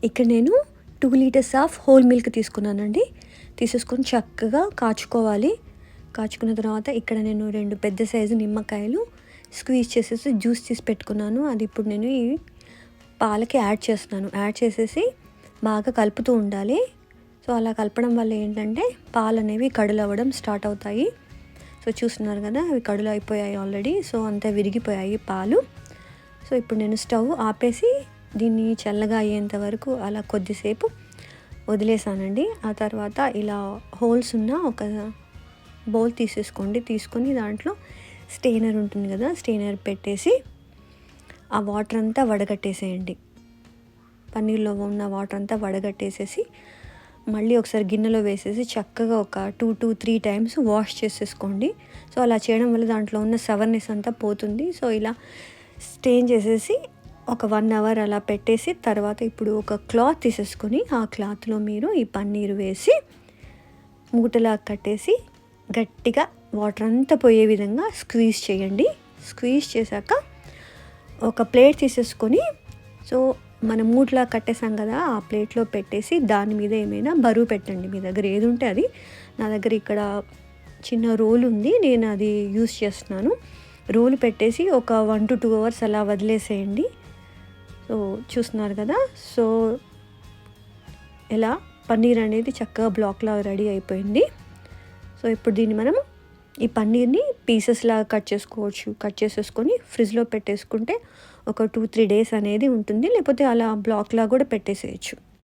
ఇక్కడ నేను 2 litres of whole milk తీసుకున్నానండి. తీసేసుకొని చక్కగా కాచుకోవాలి. కాచుకున్న తర్వాత ఇక్కడ నేను 2 పెద్ద సైజు నిమ్మకాయలు స్క్వీజ్ చేసేసి జ్యూస్ తీసి పెట్టుకున్నాను. అది ఇప్పుడు నేను ఈ పాలకి యాడ్ చేస్తున్నాను. యాడ్ చేసేసి బాగా కలుపుతూ ఉండాలి. సో అలా కలపడం వల్ల ఏంటంటే పాలు అనేవి కడులవ్వడం స్టార్ట్ అవుతాయి. సో చూస్తున్నారు కదా, అవి కడులు అయిపోయాయి ఆల్రెడీ. సో అంతా విరిగిపోయాయి పాలు. సో ఇప్పుడు నేను స్టవ్ ఆపేసి దీన్ని చల్లగా అయ్యేంత వరకు అలా కొద్దిసేపు వదిలేసానండి. ఆ తర్వాత ఇలా హోల్స్ ఉన్న ఒక బౌల్ తీసేసుకోండి. తీసుకొని దాంట్లో స్టెయినర్ ఉంటుంది కదా, స్టెయినర్ పెట్టేసి ఆ వాటర్ అంతా వడగట్టేసేయండి. పన్నీర్లో ఉన్న వాటర్ అంతా వడగట్టేసేసి మళ్ళీ ఒకసారి గిన్నెలో వేసేసి చక్కగా ఒక 2 to 3 టైమ్స్ వాష్ చేసేసుకోండి. సో అలా చేయడం వల్ల దాంట్లో ఉన్న సవర్నెస్ అంతా పోతుంది. సో ఇలా స్టెయిన్ చేసేసి ఒక 1 అవర్ అలా పెట్టేసి తర్వాత ఇప్పుడు ఒక క్లాత్ తీసేసుకొని ఆ క్లాత్లో మీరు ఈ పన్నీరు వేసి మూటలా కట్టేసి గట్టిగా వాటర్ అంతా పోయే విధంగా స్క్వీజ్ చేయండి. స్క్వీజ్ చేశాక ఒక ప్లేట్ తీసేసుకొని సో మనం మూటలా కట్టేసాం కదా, ఆ ప్లేట్లో పెట్టేసి దాని మీద ఏమైనా బరువు పెట్టండి. మీ దగ్గర ఏది ఉంటే అది. నా దగ్గర ఇక్కడ చిన్న రోల్ ఉంది, నేను అది యూస్ చేస్తున్నాను. రోల్ పెట్టేసి ఒక 1 to 2 అవర్స్ అలా వదిలేసేయండి. సో చూస్తున్నారు కదా, సో ఎలా పన్నీర్ అనేది చక్కగా బ్లాక్లా రెడీ అయిపోయింది. సో ఇప్పుడు దీన్ని మనం ఈ పన్నీర్ని పీసెస్ లాగా కట్ చేసుకోవచ్చు. కట్ చేసేసుకొని ఫ్రిడ్జ్లో పెట్టేసుకుంటే ఒక 2-3 డేస్ అనేది ఉంటుంది. లేకపోతే అలా బ్లాక్లా కూడా పెట్టేసేయచ్చు.